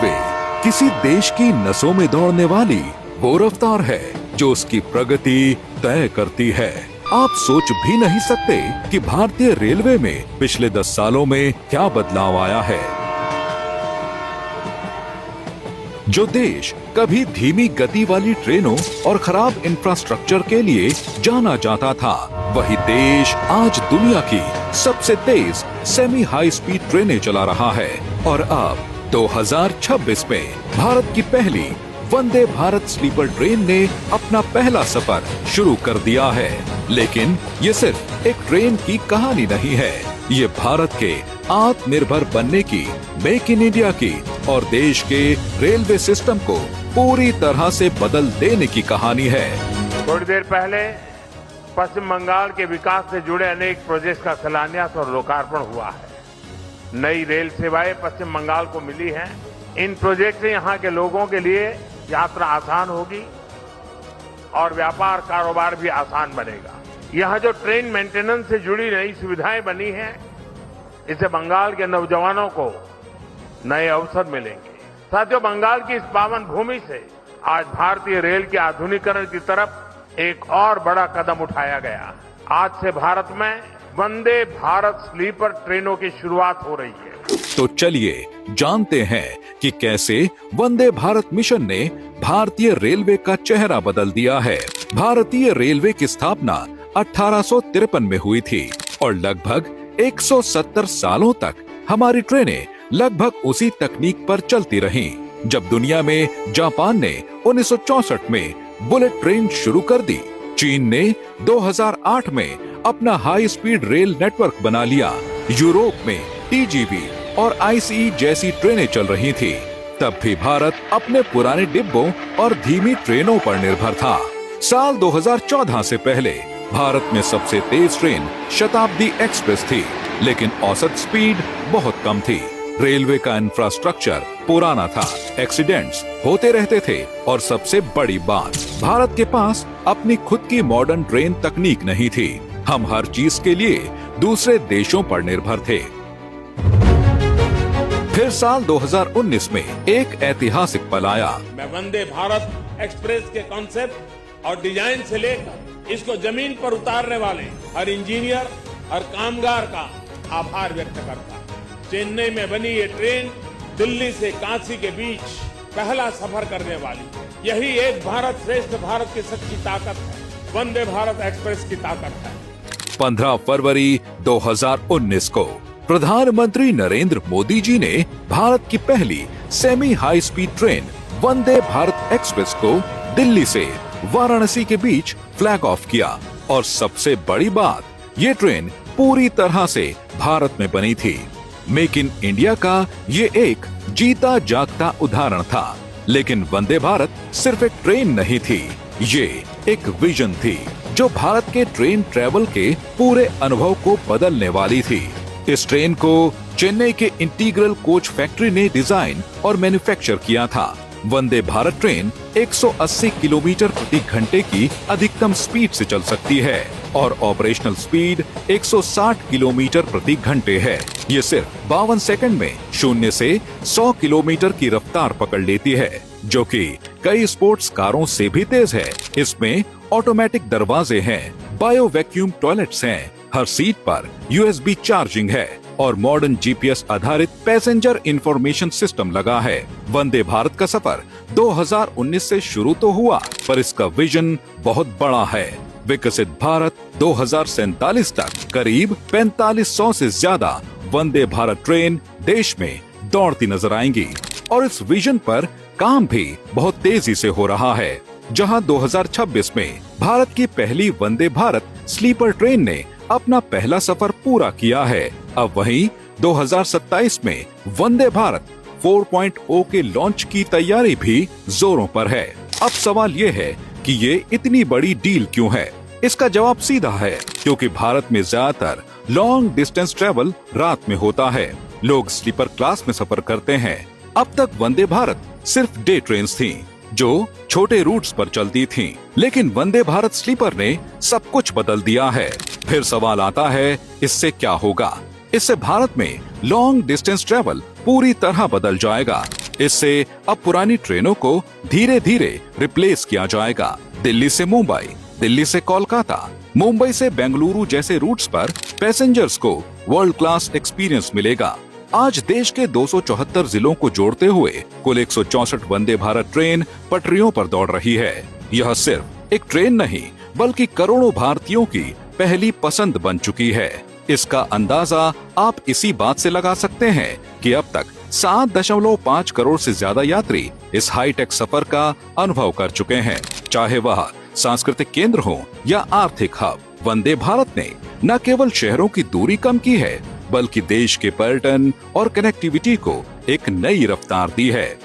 Railway किसी देश की नसों में दौड़ने वाली वो रफ्तार है जो उसकी प्रगति तय करती है। आप सोच भी नहीं सकते कि भारतीय रेलवे में पिछले 10 सालों में क्या बदलाव आया है। जो देश कभी धीमी गति वाली ट्रेनों और खराब इंफ्रास्ट्रक्चर के लिए जाना जाता था, वही देश आज दुनिया की सबसे तेज सेमी हाई स्पीड ट्रेनें चला रहा है। और अब 2026 में भारत की पहली वंदे भारत स्लीपर ट्रेन ने अपना पहला सफर शुरू कर दिया है। लेकिन ये सिर्फ एक ट्रेन की कहानी नहीं है, ये भारत के आत्मनिर्भर बनने की, मेक इन इंडिया की और देश के रेलवे सिस्टम को पूरी तरह से बदल देने की कहानी है। थोड़ी देर पहले पश्चिम बंगाल के विकास से जुड़े अनेक प्रोजेक्ट्स का शिलान्यास और लोकार्पण हुआ है। नई रेल सेवाएं पश्चिम बंगाल को मिली हैं। इन प्रोजेक्ट से यहाँ के लोगों के लिए यात्रा आसान होगी और व्यापार कारोबार भी आसान बनेगा। यहाँ जो ट्रेन मेंटेनेंस से जुड़ी नई सुविधाएं बनी हैं, इससे बंगाल के नौजवानों को नए अवसर मिलेंगे। साथियों, बंगाल की इस पावन भूमि से आज भारतीय रेल के आधुनिकीकरण की तरफ एक और बड़ा कदम उठाया गया। आज से भारत में वंदे भारत स्लीपर ट्रेनों की शुरुआत हो रही है। तो चलिए जानते हैं कि कैसे वंदे भारत मिशन ने भारतीय रेलवे का चेहरा बदल दिया है। भारतीय रेलवे की स्थापना 1853 में हुई थी और लगभग 170 सालों तक हमारी ट्रेनें लगभग उसी तकनीक पर चलती रहीं। जब दुनिया में जापान ने 1964 में बुलेट ट्रेन शुरू कर दी, चीन ने 2008 में अपना हाई स्पीड रेल नेटवर्क बना लिया, यूरोप में टीजीवी और आईसीई जैसी ट्रेनें चल रही थी, तब भी भारत अपने पुराने डिब्बों और धीमी ट्रेनों पर निर्भर था। साल 2014 से पहले भारत में सबसे तेज ट्रेन शताब्दी एक्सप्रेस थी, लेकिन औसत स्पीड बहुत कम थी। रेलवे का इंफ्रास्ट्रक्चर पुराना था, एक्सीडेंट्स होते रहते थे और सबसे बड़ी बात, भारत के पास अपनी खुद की मॉडर्न ट्रेन तकनीक नहीं थी। हम हर चीज के लिए दूसरे देशों पर निर्भर थे। फिर साल 2019 में एक ऐतिहासिक पल आया। मैं वंदे भारत एक्सप्रेस के कॉन्सेप्ट और डिजाइन से लेकर इसको जमीन पर उतारने वाले हर इंजीनियर, हर कामगार का आभार व्यक्त करता हूं। चेन्नई में बनी ये ट्रेन दिल्ली से काशी के बीच पहला सफर करने वाली है। यही एक भारत श्रेष्ठ भारत की सच्ची ताकत है, वंदे भारत एक्सप्रेस की ताकत है। 15 फरवरी 2019 को प्रधानमंत्री नरेंद्र मोदी जी ने भारत की पहली semi high speed train Vande Bharat express को दिल्ली से वाराणसी के बीच फ्लैग ऑफ किया। और सबसे बड़ी बात, ये ट्रेन पूरी तरह से भारत में बनी थी। मेक इन इंडिया का ये एक जीता जागता उदाहरण था। लेकिन वंदे भारत सिर्फ एक ट्रेन नहीं थी, ये एक विजन थी जो भारत के ट्रेन ट्रैवल के पूरे अनुभव को बदलने वाली थी। इस ट्रेन को चेन्नई के इंटीग्रल कोच फैक्ट्री ने डिजाइन और मैन्युफैक्चर किया था। वंदे भारत ट्रेन 180 किलोमीटर प्रति घंटे की अधिकतम स्पीड से चल सकती है और ऑपरेशनल स्पीड 160 किलोमीटर प्रति घंटे है। ये सिर्फ 52 सेकंड में 0 से 100 किलोमीटर की रफ्तार पकड़ लेती है, जो कि कई स्पोर्ट्स कारों से भी तेज है। इसमें ऑटोमेटिक दरवाजे हैं, बायो वैक्यूम टॉयलेट्स हैं, हर सीट पर यूएसबी चार्जिंग है और मॉडर्न जीपीएस आधारित पैसेंजर इंफॉर्मेशन सिस्टम लगा है। वंदे भारत का सफर 2019 से शुरू तो हुआ, पर इसका विजन बहुत बड़ा है। विकसित भारत 2047 तक करीब 4500 से ज्यादा वंदे भारत ट्रेन देश में दौड़ती नजर आएंगी और इस विजन पर काम भी बहुत तेजी से हो रहा है। जहां 2026 में भारत की पहली वंदे भारत स्लीपर ट्रेन ने अपना पहला सफर पूरा किया है, अब वहीं 2027 में वंदे भारत 4.0 के लॉन्च की तैयारी भी जोरों पर है। अब सवाल ये है कि ये इतनी बड़ी डील क्यों है? इसका जवाब सीधा है, क्योंकि भारत में ज्यादातर लॉन्ग डिस्टेंस ट्रेवल रात में होता है। लोग स्लीपर क्लास में सफर करते हैं। अब तक वंदे भारत सिर्फ डे ट्रेन्स थीं, जो छोटे रूट्स पर चलती थीं, लेकिन वंदे भारत स्लीपर ने सब कुछ बदल दिया है। फिर सवाल आता है, इससे क्या होगा? इससे भारत में लॉन्ग डिस्टेंस ट्रेवल पूरी तरह बदल जाएगा। इससे अब पुरानी ट्रेनों को धीरे धीरे रिप्लेस किया जाएगा। दिल्ली से मुंबई, दिल्ली से कोलकाता, मुंबई से बेंगलुरु जैसे रूट्स पर पैसेंजर्स को वर्ल्ड क्लास एक्सपीरियंस मिलेगा। आज देश के 274 जिलों को जोड़ते हुए कुल 164 वंदे भारत ट्रेन पटरियों पर दौड़ रही है। यह सिर्फ एक ट्रेन नहीं बल्कि करोड़ों भारतीयों की पहली पसंद बन चुकी है। इसका अंदाजा आप इसी बात से लगा सकते हैं कि अब तक 7.5 करोड़ से ज्यादा यात्री इस हाईटेक सफर का अनुभव कर चुके हैं। चाहे वह सांस्कृतिक केंद्र हो या आर्थिक हब, वंदे भारत ने न केवल शहरों की दूरी कम की है बल्कि देश के पर्यटन और कनेक्टिविटी को एक नई रफ्तार दी है।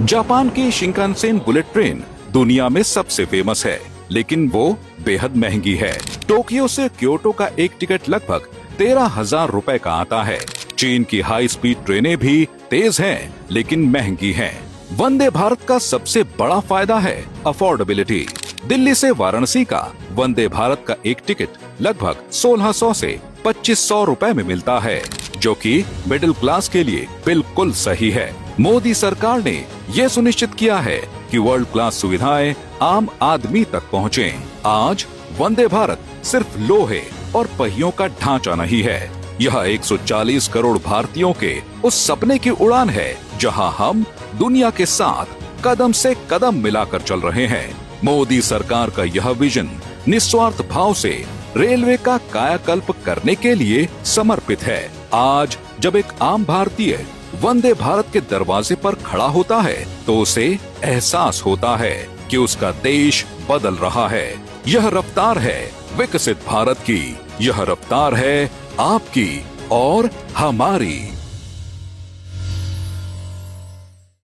जापान की शिंकानसेन बुलेट ट्रेन दुनिया में सबसे फेमस है, लेकिन वो बेहद महंगी है। टोक्यो से क्योटो का एक टिकट लगभग 13,000 रुपए का आता है। चीन की हाई स्पीड ट्रेनें भी तेज हैं, लेकिन महंगी हैं। वंदे भारत का सबसे बड़ा फायदा है अफोर्डेबिलिटी। दिल्ली से वाराणसी का वंदे भारत का एक टिकट लगभग 1600 से 2500 रुपए में मिलता है, जो कि मिडिल क्लास के लिए बिल्कुल सही है। मोदी सरकार ने ये सुनिश्चित किया है कि वर्ल्ड क्लास सुविधाएं आम आदमी तक पहुँचे। आज वंदे भारत सिर्फ लोहे और पहियों का ढांचा नहीं है, यह 140 करोड़ भारतीयों के उस सपने की उड़ान है जहां हम दुनिया के साथ कदम से कदम मिलाकर चल रहे हैं। मोदी सरकार का यह विजन निस्वार्थ भाव से रेलवे का कायाकल्प करने के लिए समर्पित है। आज जब एक आम भारतीय वंदे भारत के दरवाजे पर खड़ा होता है तो उसे एहसास होता है कि उसका देश बदल रहा है। यह रफ्तार है विकसित भारत की, यह रफ्तार है आपकी और हमारी।